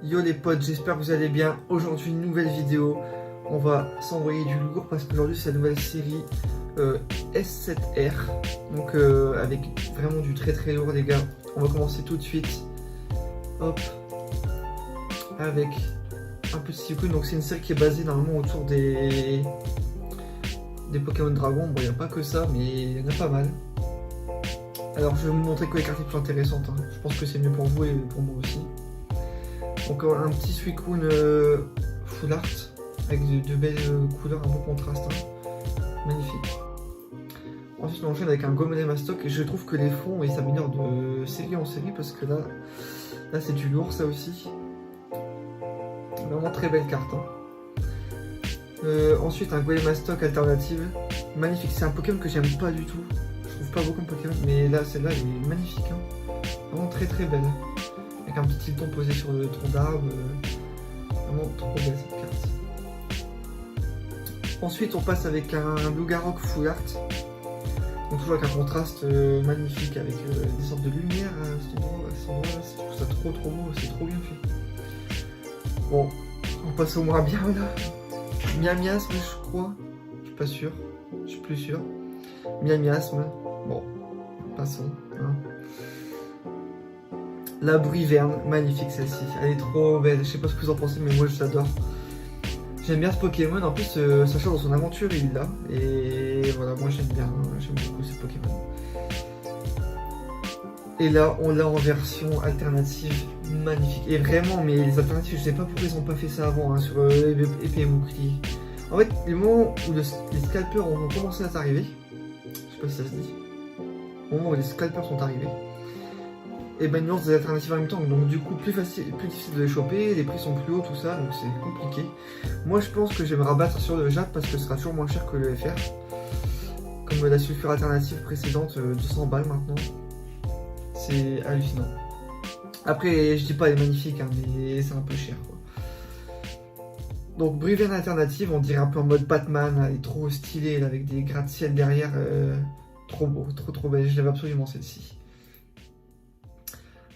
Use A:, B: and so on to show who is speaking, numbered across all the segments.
A: Yo les potes, j'espère que vous allez bien. Aujourd'hui, une nouvelle vidéo. On va s'envoyer du lourd parce qu'aujourd'hui, c'est la nouvelle série S7R. Donc, avec vraiment du très très lourd, les gars. On va commencer tout de suite. Hop. Avec un peu de Suicune. Donc, c'est une série qui est basée normalement autour des Pokémon Dragon. Bon, il n'y a pas que ça, mais il y en a pas mal. Alors, je vais vous montrer que les cartes les plus intéressantes. Hein. Je pense que c'est mieux pour vous et pour moi aussi. Donc un petit Suicune full art avec de belles couleurs, un beau contraste, hein. Magnifique. Ensuite on enchaîne avec un Golemastoc et je trouve que les fonds ils s'améliorent de série en série parce que là c'est du lourd ça aussi. Vraiment très belle carte. Hein. Ensuite un Golemastoc alternative, magnifique. C'est un Pokémon que j'aime pas du tout. Je trouve pas beaucoup de Pokémon, mais là celle-là elle est magnifique. Hein. Vraiment très très belle. Avec un petit tilton posé sur le tronc d'arbre. Vraiment trop belle cette carte. Ensuite on passe avec un Lougarok full art. Donc toujours avec un contraste magnifique avec des sortes de lumière à cet endroit, je trouve ça trop beau, c'est trop bien fait. Bon, on passe au moins bien là. Miamiasme je crois, je suis pas sûr, je suis plus sûr. Miamiasme, bon, passons. Hein. La Bruyverne, magnifique celle-ci, elle est trop belle, je sais pas ce que vous en pensez mais moi je l'adore. J'aime bien ce Pokémon, en plus Sacha dans son aventure il l'a, et voilà moi j'aime beaucoup ce Pokémon. Et là on l'a en version alternative, magnifique, et vraiment mais les alternatives je sais pas pourquoi ils ont pas fait ça avant hein, sur épée et bouclier. En fait les moments où les scalpers ont commencé à arriver, je sais pas si ça se dit, au moment où les scalpers sont arrivés, et ben ils lancent des alternatives en même temps, donc du coup plus difficile de les choper, les prix sont plus hauts, tout ça, donc c'est compliqué. Moi je pense que je vais me rabattre sur le Jade parce que ce sera toujours moins cher que le FR. Comme la sulfure alternative précédente, 200 balles maintenant. C'est hallucinant. Après je dis pas elle est magnifique, hein, mais c'est un peu cher quoi. Donc Bruyverne alternative, on dirait un peu en mode Batman, elle est trop stylée là, avec des gratte-ciel derrière, trop beau, trop belle, je l'aime absolument celle-ci.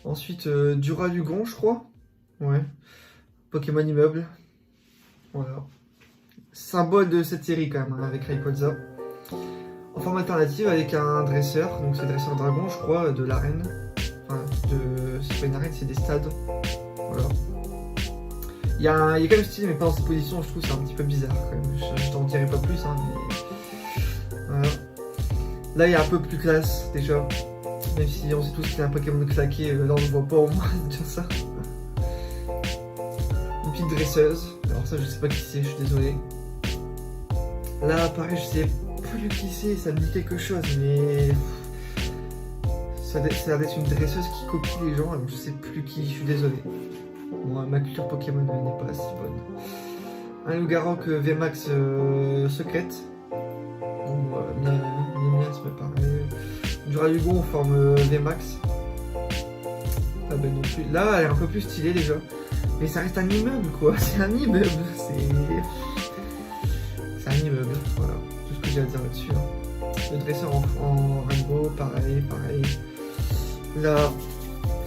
A: Ensuite, Duralugon, je crois. Ouais. Pokémon immeuble. Voilà. Symbole de cette série quand même, hein, avec Rayquaza. En forme alternative avec un dresseur. Donc c'est dresseur dragon, je crois, de l'arène. Enfin, c'est pas une arène, c'est des stades. Voilà. Il y a quand même stylé, mais pas dans cette position, je trouve c'est un petit peu bizarre quand même. Je t'en dirai pas plus, hein, mais... Voilà. Là, il y a un peu plus classe, déjà. Même si on sait tous qu'il y a un Pokémon claqué, là on ne voit pas au moins dire ça. Une petite dresseuse, alors ça je sais pas qui c'est, je suis désolé. Là pareil je sais plus qui c'est, ça me dit quelque chose mais... Ça a l'air d'être une dresseuse qui copie les gens, alors je sais plus qui, je suis désolé. Bon, ma culture Pokémon n'est pas si bonne. Un Lougarok VMAX secrète. Bon, miasme pareil. Duralugon en forme VMAX. Pas belle non plus. Là, elle est un peu plus stylée déjà. Mais ça reste un immeuble quoi. C'est un immeuble. C'est un immeuble. Voilà. Tout ce que j'ai à dire là-dessus. Hein. Le dresseur en rainbow, pareil. Là,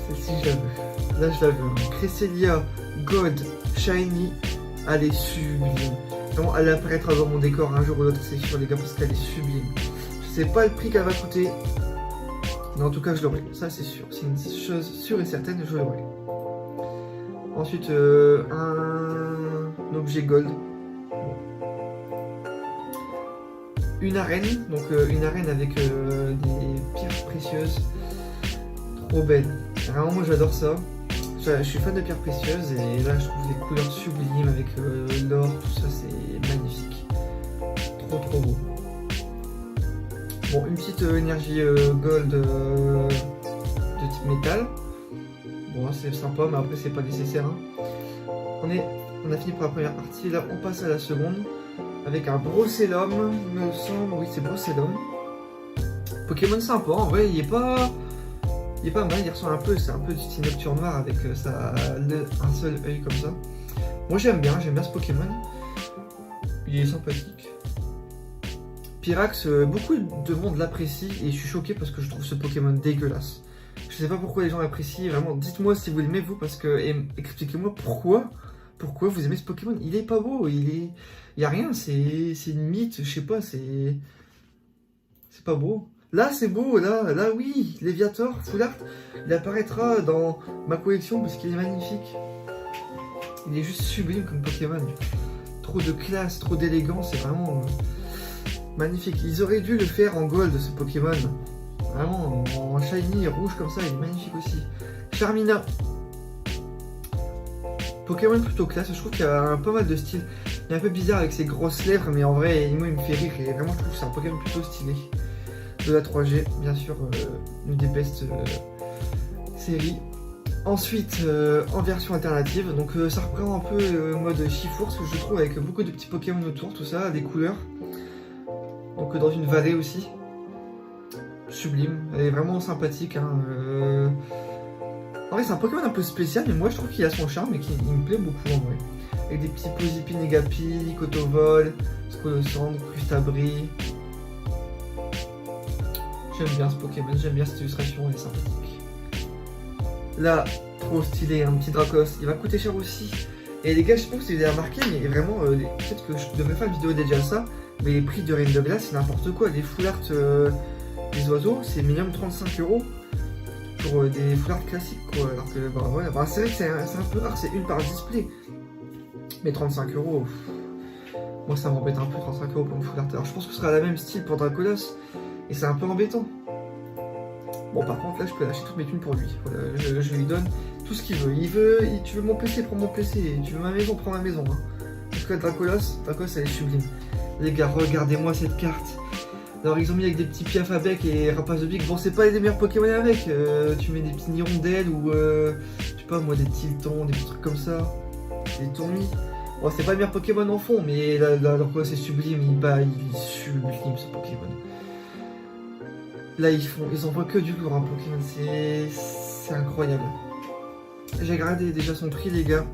A: celle-ci je la veux. Là, je la veux. Cresselia Gold Shiny. Elle est sublime. Vraiment, elle apparaîtra dans mon décor un jour ou l'autre, c'est sûr les gars, parce qu'elle est sublime. Je sais pas le prix qu'elle va coûter. Mais en tout cas, je l'aurai, ça c'est sûr. C'est une chose sûre et certaine, je l'aurai. Ensuite, un objet gold. Une arène, donc une arène avec des pierres précieuses. Trop belle. Vraiment, moi j'adore ça. Je suis fan de pierres précieuses et là je trouve des couleurs sublimes avec l'or, tout ça, c'est magnifique. Trop beau. Bon, une petite énergie gold de type métal. Bon, c'est sympa, mais après, c'est pas nécessaire. Hein. On a fini pour la première partie. Là, on passe à la seconde. Avec un Brossellum, il me semble. Oui, c'est Brossellum. Pokémon sympa, en vrai, il est pas mal. Il ressemble un peu, c'est un peu du style Nocturne Noir avec un seul œil comme ça. Moi, j'aime bien ce Pokémon. Il est sympathique. Pyrax, beaucoup de monde l'apprécie et je suis choqué parce que je trouve ce Pokémon dégueulasse. Je sais pas pourquoi les gens l'apprécient, vraiment, dites-moi si vous l'aimez vous, parce que, et expliquez-moi pourquoi vous aimez ce Pokémon. Il est pas beau, il y a rien, c'est une mythe, je sais pas, c'est pas beau. Là c'est beau, là oui, Léviator, Full Art, il apparaîtra dans ma collection parce qu'il est magnifique. Il est juste sublime comme Pokémon. Trop de classe, trop d'élégance, c'est vraiment magnifique. Ils auraient dû le faire en gold ce Pokémon. Vraiment, en shiny rouge comme ça, il est magnifique aussi. Charmina. Pokémon plutôt classe, je trouve qu'il y a pas mal de style. Il est un peu bizarre avec ses grosses lèvres, mais en vrai, moi il me fait rire et vraiment je trouve que c'est un Pokémon plutôt stylé. De la 3G, bien sûr, une des best séries. Ensuite, en version alternative, donc ça reprend un peu mode Chifour, ce que je trouve avec beaucoup de petits Pokémon autour, tout ça, des couleurs. Donc dans une vallée aussi. Sublime, elle est vraiment sympathique. Hein, En vrai, c'est un Pokémon un peu spécial, mais moi je trouve qu'il a son charme et qu'il me plaît beaucoup en vrai. Avec des petits Posipi, Negapi, Cotovol, Scolosandre, Crustabri. J'aime bien ce Pokémon, j'aime bien cette illustration, elle est sympathique. Là, trop stylé, un petit Dracos, il va coûter cher aussi. Et les gars, je sais pas si vous avez remarqué, mais vraiment, peut-être que je devrais faire une vidéo dédiée à ça, mais les prix de Reine de Glace, c'est n'importe quoi. Les full art des oiseaux, c'est minimum 35 € pour des full art classiques, quoi. Alors que, bah voilà, bah, c'est vrai que c'est un peu rare, c'est une par display. Mais 35 €, moi ça m'embête un peu, 35 € pour une full art. Alors je pense que ce sera la même style pour Dracolos, et c'est un peu embêtant. Bon, par contre, là, je peux lâcher toutes mes thunes pour lui. Voilà, je lui donne tout ce qu'il veut. Tu veux mon PC, prends mon PC. Tu veux ma maison, prends ma maison. Hein. En tout cas, Dracolos, elle est sublime. Les gars, regardez-moi cette carte. Alors, ils ont mis avec des petits piafs à bec et rapaces de bic. Bon, c'est pas les meilleurs Pokémon avec. Tu mets des petits hirondelles ou, je sais pas moi, des tiltons, des petits trucs comme ça. Des tourmis. Bon, c'est pas le meilleur Pokémon en fond, mais là, c'est sublime. Il est sublime ce Pokémon. Là, ils envoient que du lourd, hein, Pokémon, c'est incroyable. J'ai regardé déjà son prix, les gars.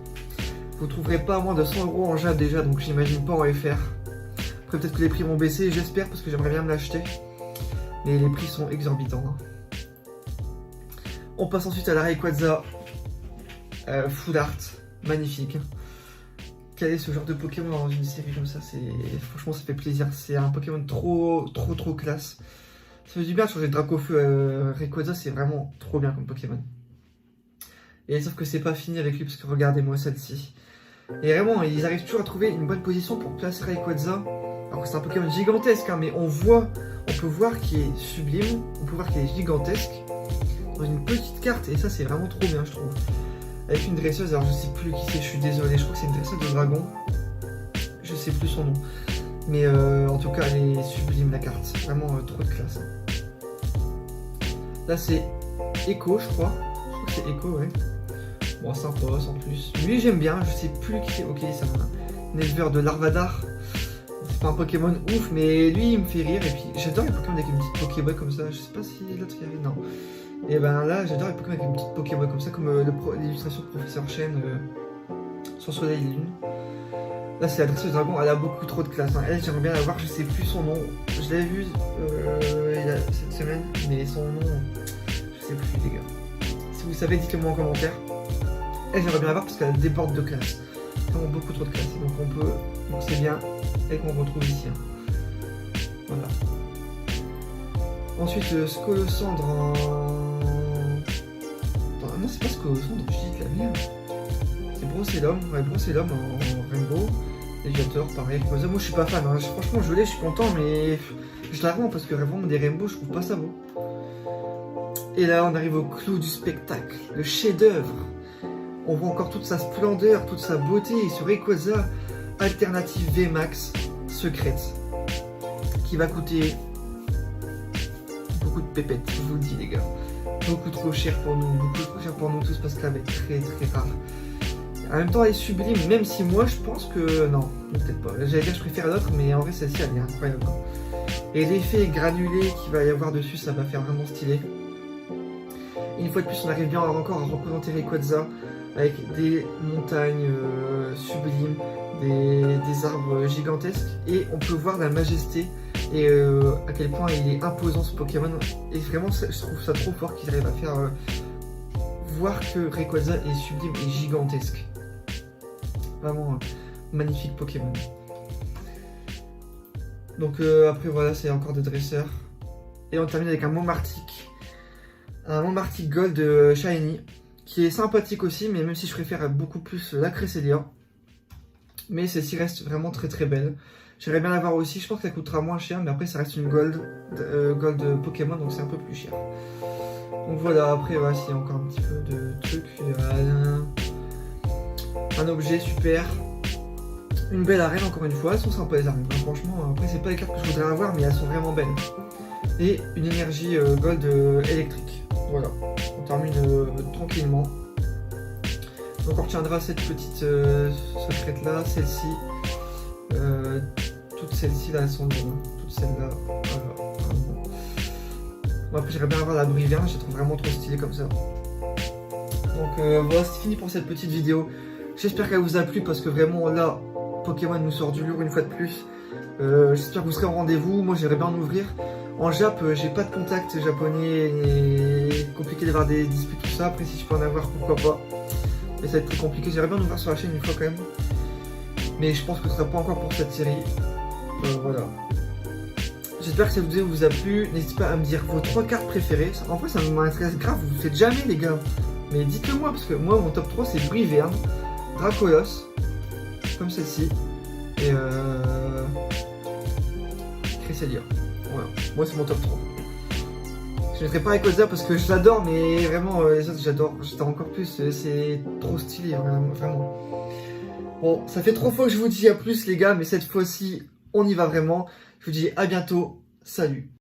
A: Vous trouverez pas à moins de 100 € en Jap déjà, donc j'imagine pas en FR. Après, peut-être que les prix vont baisser, j'espère, parce que j'aimerais bien me l'acheter. Mais les prix sont exorbitants. Hein. On passe ensuite à la Rayquaza. Full art, magnifique. Quel est ce genre de Pokémon dans une série comme ça? Franchement, ça fait plaisir. C'est un Pokémon trop classe. Ça fait du bien de changer de Dracofeu. Rayquaza, c'est vraiment trop bien comme Pokémon. Et sauf que c'est pas fini avec lui, parce que regardez-moi celle-ci. Et vraiment, ils arrivent toujours à trouver une bonne position pour placer Rayquaza. Alors que c'est un Pokémon gigantesque, hein, mais on peut voir qu'il est sublime, on peut voir qu'il est gigantesque dans une petite carte. Et ça, c'est vraiment trop bien, je trouve. Avec une dresseuse, alors je sais plus qui c'est, je suis désolé, je crois que c'est une dresseuse de dragon. Je sais plus son nom. Mais en tout cas, elle est sublime la carte. Vraiment trop de classe. Là, c'est Echo, je crois. Je crois que c'est Echo, ouais. Bon, sympa, sans plus. Lui, j'aime bien. Je sais plus qui c'est. Ok, c'est un éleveur de Larvadar. C'est pas un Pokémon ouf, mais lui, il me fait rire. Et puis, j'adore les Pokémon avec une petite Pokéball comme ça. Je sais pas si l'autre il y avait. Non. Et ben là, j'adore les Pokémon avec une petite Pokéball comme ça, comme l'illustration de Professeur Chen sur Soleil et Lune. Là, c'est la dresseuse dragon, elle a beaucoup trop de classe. Hein. Elle, j'aimerais bien la voir, je sais plus son nom. Je l'avais vu il y a cette semaine, mais son nom, je sais plus, les gars. Si vous savez, dites-le moi en commentaire. Elle, j'aimerais bien la voir parce qu'elle déborde de classe. Vraiment beaucoup trop de classe. Donc c'est bien, et qu'on retrouve ici. Hein. Voilà. Ensuite, Scolosandre en. Attends, non, c'est pas Scolosandre, je dis de la merde. C'est Brocellum, ouais, Brocellum en Rainbow. Léviator, pareil. Moi, je suis pas fan, hein. Franchement, je suis content, mais je la rends parce que vraiment, des Rainbow, je trouve pas ça beau. Et là, on arrive au clou du spectacle, le chef-d'œuvre. On voit encore toute sa splendeur, toute sa beauté sur Rayquaza Alternative VMAX secrète, qui va coûter beaucoup de pépettes, je vous le dis, les gars. Beaucoup trop cher pour nous, beaucoup trop cher pour nous tous parce qu'elle va être très rare. En même temps, elle est sublime, même si moi je pense que. Non, peut-être pas. J'allais dire, je préfère l'autre, mais en vrai, celle-ci, elle est incroyable. Et l'effet granulé qu'il va y avoir dessus, ça va faire vraiment stylé. Et une fois de plus, on arrive bien encore à représenter Rayquaza avec des montagnes sublimes, des arbres gigantesques. Et on peut voir la majesté et à quel point il est imposant ce Pokémon. Et vraiment, je trouve ça trop fort qu'ils arrivent à faire voir que Rayquaza est sublime et gigantesque. Vraiment magnifique Pokémon. Donc après voilà, c'est encore des dresseurs. Et on termine avec un Momartic. Un Momartic Gold Shiny, qui est sympathique aussi, mais même si je préfère beaucoup plus la Cresselia. Mais celle-ci reste vraiment très très belle. J'aimerais bien l'avoir aussi, je pense que ça coûtera moins cher, mais après ça reste une Gold Pokémon, donc c'est un peu plus cher. Donc voilà, après voilà, s'il y a encore un petit peu de trucs. Un objet super. Une belle arène encore une fois, elles sont sympas les arènes, hein, franchement. Après c'est pas les cartes que je voudrais avoir, mais elles sont vraiment belles. Et une énergie Gold électrique. Voilà, on termine tranquillement. Donc on retiendra cette petite secrète là, celle-ci. Toutes celles-ci là elles sont bonnes, hein. Toutes celles-là. Voilà. Bon, après j'aimerais bien avoir la Brivien, je la trouve vraiment trop stylée comme ça. Donc voilà, c'est fini pour cette petite vidéo. J'espère qu'elle vous a plu parce que vraiment là, Pokémon nous sort du lourd une fois de plus. J'espère que vous serez au rendez-vous. Moi j'aimerais bien en ouvrir. En Jap, j'ai pas de contact japonais et compliqué d'avoir des disputes, tout ça. Après, si je peux en avoir, pourquoi pas. Mais ça va être très compliqué. J'aimerais bien en ouvrir sur la chaîne une fois quand même. Mais je pense que ce sera pas encore pour cette série. Voilà. J'espère que cette vidéo vous a plu. N'hésitez pas à me dire vos 3 cartes préférées. En vrai, ça m'intéresse grave. Vous ne faites jamais, les gars. Mais dites-le moi, parce que moi, mon top 3, c'est Briverne, Dracolos, comme celle-ci, et Cresselia. Voilà, moi c'est mon top 3. Je ne mettrai pas Rayquaza parce que je l'adore, mais vraiment les autres j'adore encore plus, c'est trop stylé, vraiment. Bon, ça fait 3 fois que je vous dis à plus les gars, mais cette fois-ci on y va vraiment. Je vous dis à bientôt, salut.